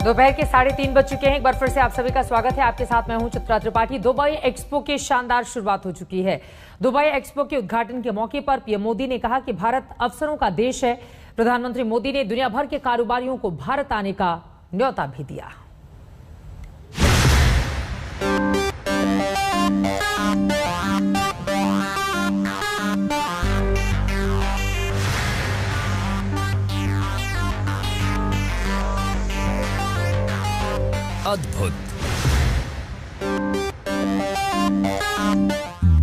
दोपहर के 3:30 बज चुके हैं। एक बार फिर से आप सभी का स्वागत है। आपके साथ मैं हूं चित्रा त्रिपाठी। दुबई एक्सपो की शानदार शुरुआत हो चुकी है। दुबई एक्सपो के उद्घाटन के मौके पर पीएम मोदी ने कहा कि भारत अवसरों का देश है। प्रधानमंत्री मोदी ने दुनिया भर के कारोबारियों को भारत आने का न्योता भी दिया। अद्भुत,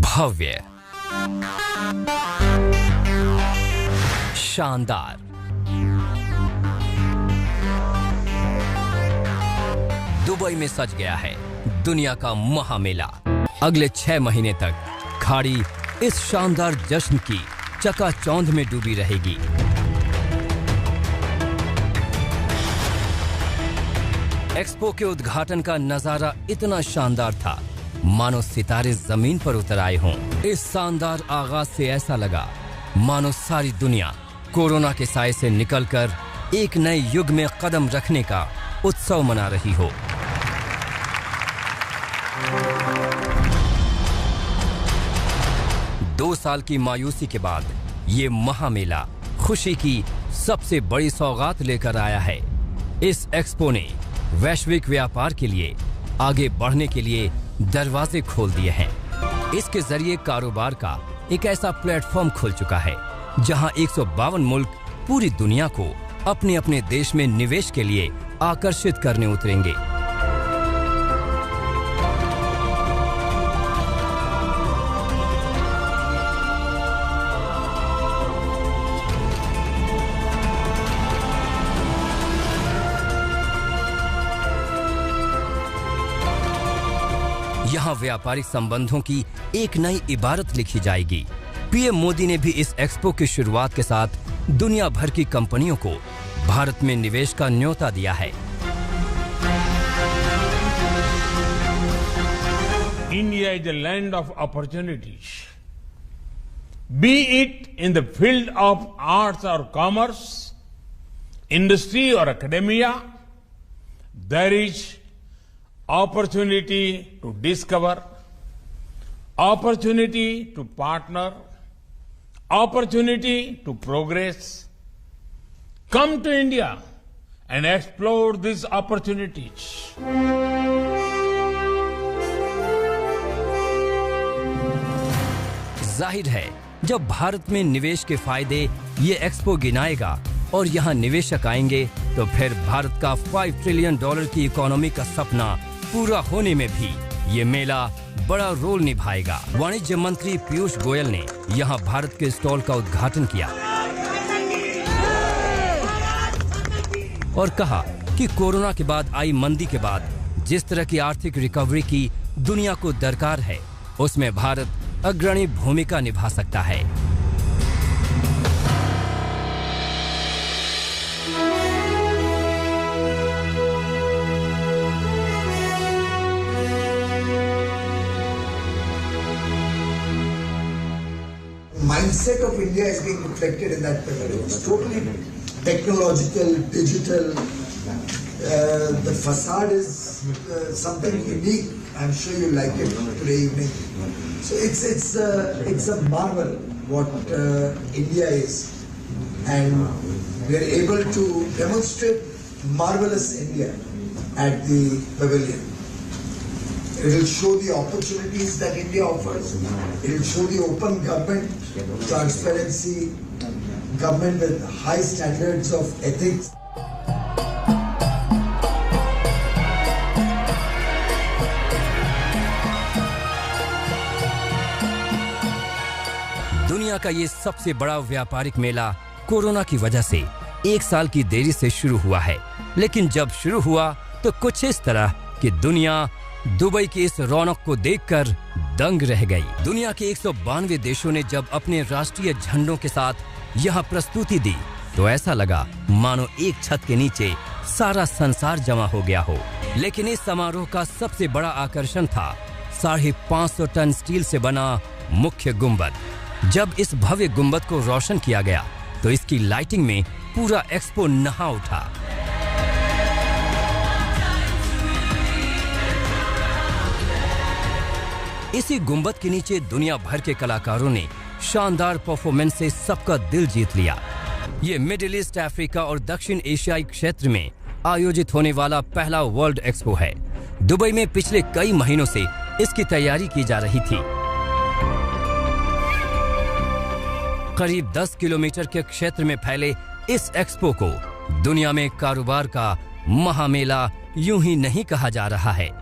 भव्य, शानदार, दुबई में सज गया है दुनिया का महामेला। अगले 6 महीने तक खाड़ी इस शानदार जश्न की चकाचौंध में डूबी रहेगी। एक्सपो के उद्घाटन का नजारा इतना शानदार था मानो सितारे जमीन पर उतर आए हों। इस शानदार आगाज से ऐसा लगा मानो सारी दुनिया कोरोना के साए से निकलकर एक नए युग में कदम रखने का उत्सव मना रही हो। दो साल की मायूसी के बाद ये महामेला खुशी की सबसे बड़ी सौगात लेकर आया है। इस एक्सपो ने वैश्विक व्यापार के लिए आगे बढ़ने के लिए दरवाजे खोल दिए हैं। इसके जरिए कारोबार का एक ऐसा प्लेटफॉर्म खुल चुका है जहां 152 मुल्क पूरी दुनिया को अपने अपने देश में निवेश के लिए आकर्षित करने उतरेंगे। यहाँ व्यापारिक संबंधों की एक नई इबारत लिखी जाएगी। पीएम मोदी ने भी इस एक्सपो की शुरुआत के साथ दुनिया भर की कंपनियों को भारत में निवेश का न्योता दिया है। India is a land of opportunities. Be it in the field of arts or commerce, industry or academia, there is opportunity to discover, opportunity to partner, opportunity to progress. Come to India and explore these opportunities. जाहिर है जब भारत में निवेश के फायदे ये expo गिनाएगा और यहाँ निवेशक आएंगे तो फिर भारत का $5 ट्रिलियन की इकोनॉमी का सपना पूरा होने में भी ये मेला बड़ा रोल निभाएगा। वाणिज्य मंत्री पीयूष गोयल ने यहाँ भारत के स्टॉल का उद्घाटन किया और कहा कि कोरोना के बाद आई मंदी के बाद जिस तरह की आर्थिक रिकवरी की दुनिया को दरकार है उसमें भारत अग्रणी भूमिका निभा सकता है। Mindset of India is being reflected in that pavilion. It's totally technological, digital. The facade is something unique. I'm sure you like it today evening. So it's a marvel what India is, and we're able to demonstrate marvelous India at the pavilion. It will show the opportunities that India offers. It will show the open government, transparency, government with high standards of ethics. दुनिया का ये सबसे बड़ा व्यापारिक मेला corona की वजह से 1 साल की देरी से शुरू हुआ है, लेकिन जब शुरू हुआ तो कुछ इस तरह कि दुनिया दुबई की इस रौनक को देखकर दंग रह गई। दुनिया के 192 देशों ने जब अपने राष्ट्रीय झंडों के साथ यहाँ प्रस्तुति दी तो ऐसा लगा मानो एक छत के नीचे सारा संसार जमा हो गया हो। लेकिन इस समारोह का सबसे बड़ा आकर्षण था 550 टन स्टील से बना मुख्य गुंबद। जब इस भव्य गुंबद को रोशन किया गया तो इसकी लाइटिंग में पूरा एक्सपो नहा उठा। इसी गुंबद के नीचे दुनिया भर के कलाकारों ने शानदार परफॉर्मेंस से सबका दिल जीत लिया। ये मिडिल ईस्ट, अफ्रीका और दक्षिण एशियाई क्षेत्र में आयोजित होने वाला पहला वर्ल्ड एक्सपो है। दुबई में पिछले कई महीनों से इसकी तैयारी की जा रही थी। करीब 10 किलोमीटर के क्षेत्र में फैले इस एक्सपो को दुनिया में कारोबार का महामेला यूं ही नहीं कहा जा रहा है।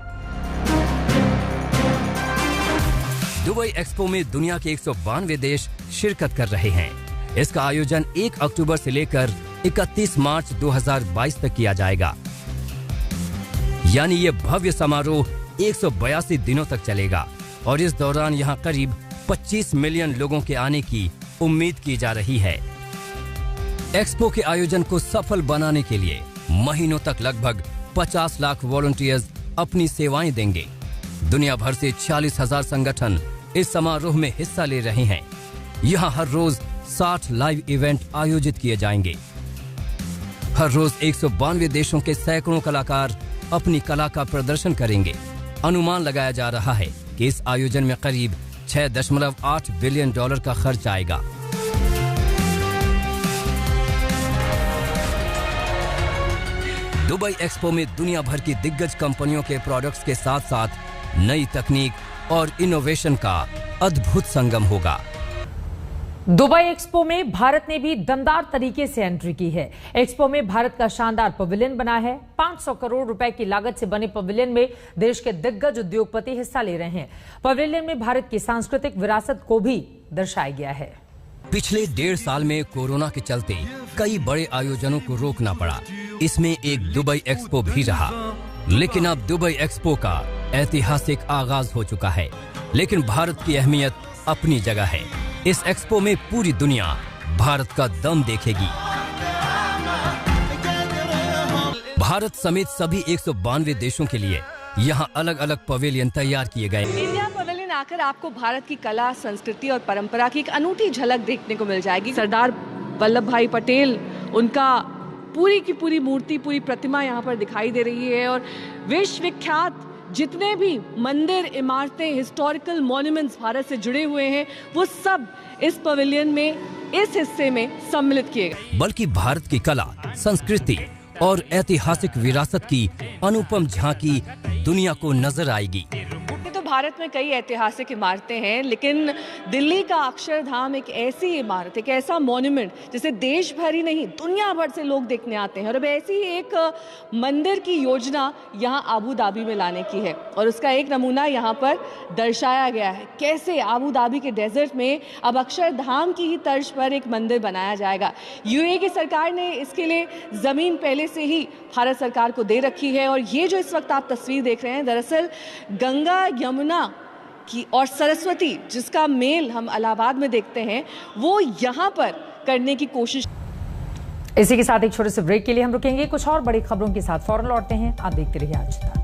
दुबई एक्सपो में दुनिया के 192 देश शिरकत कर रहे हैं। इसका आयोजन 1 अक्टूबर से लेकर 31 मार्च 2022 तक किया जाएगा। यानी ये भव्य समारोह 182 दिनों तक चलेगा और इस दौरान यहाँ करीब 25 मिलियन लोगों के आने की उम्मीद की जा रही है। एक्सपो के आयोजन को सफल बनाने के लिए महीनों तक लगभग 50 लाख वॉलंटियर्स अपनी सेवाएं देंगे। दुनिया भर से 40,000 संगठन इस समारोह में हिस्सा ले रहे हैं। यहाँ हर रोज 60 लाइव इवेंट आयोजित किए जाएंगे। हर रोज 192 देशों के सैकड़ों कलाकार अपनी कला का प्रदर्शन करेंगे। अनुमान लगाया जा रहा है कि इस आयोजन में करीब $6.8 बिलियन का खर्च आएगा। दुबई एक्सपो में दुनिया भर की दिग्गज कंपनियों के प्रोडक्ट्स के साथ साथ नई तकनीक और इनोवेशन का अद्भुत संगम होगा। दुबई एक्सपो में भारत ने भी दमदार तरीके से एंट्री की है। एक्सपो में भारत का शानदार पवेलियन बना है। 500 करोड़ रुपए की लागत से बने पवेलियन में देश के दिग्गज उद्योगपति हिस्सा ले रहे हैं। पवेलियन में भारत की सांस्कृतिक विरासत को भी दर्शाया गया है। पिछले 1.5 साल में कोरोना के चलते कई बड़े आयोजनों को रोकना पड़ा। इसमें एक दुबई एक्सपो भी रहा, लेकिन अब दुबई एक्सपो का ऐतिहासिक आगाज हो चुका है। लेकिन भारत की अहमियत अपनी जगह है। इस एक्सपो में पूरी दुनिया भारत का दम देखेगी। भारत समेत सभी 192 देशों के लिए यहाँ अलग अलग पवेलियन तैयार किए गए। इंडिया पवेलियन आकर आपको भारत की कला, संस्कृति और परंपरा की एक अनूठी झलक देखने को मिल जाएगी। सरदार वल्लभ भाई पटेल, उनका पूरी की पूरी मूर्ति, पूरी प्रतिमा यहाँ पर दिखाई दे रही है और विश्व विख्यात जितने भी मंदिर, इमारतें, हिस्टोरिकल मॉन्यूमेंट्स भारत से जुड़े हुए हैं, वो सब इस पवेलियन में, इस हिस्से में सम्मिलित किए गए। बल्कि भारत की कला, संस्कृति और ऐतिहासिक विरासत की अनुपम झांकी दुनिया को नजर आएगी। तो भारत में कई ऐतिहासिक इमारतें हैं, लेकिन दिल्ली का अक्षरधाम एक ऐसी इमारत, एक ऐसा मॉन्यूमेंट जिसे देश भर ही नहीं दुनिया भर से लोग देखने आते हैं। और अब ऐसी एक मंदिर की योजना यहाँ आबू धाबी में लाने की है और उसका एक नमूना यहाँ पर दर्शाया गया है। कैसे आबू धाबी के डेजर्ट में अब अक्षरधाम की ही तर्ज पर एक मंदिर बनाया जाएगा। यूएई की सरकार ने इसके लिए जमीन पहले से ही भारत सरकार को दे रखी है और ये जो इस वक्त आप तस्वीर देख रहे हैं, दरअसल गंगा, यमुना की और सरस्वती जिसका मेल हम इलाहाबाद में देखते हैं, वो यहाँ पर करने की कोशिश। इसी के साथ एक छोटे से ब्रेक के लिए हम रुकेंगे। कुछ और बड़ी खबरों के साथ फौरन लौटते हैं। आप देखते रहिए आज तक।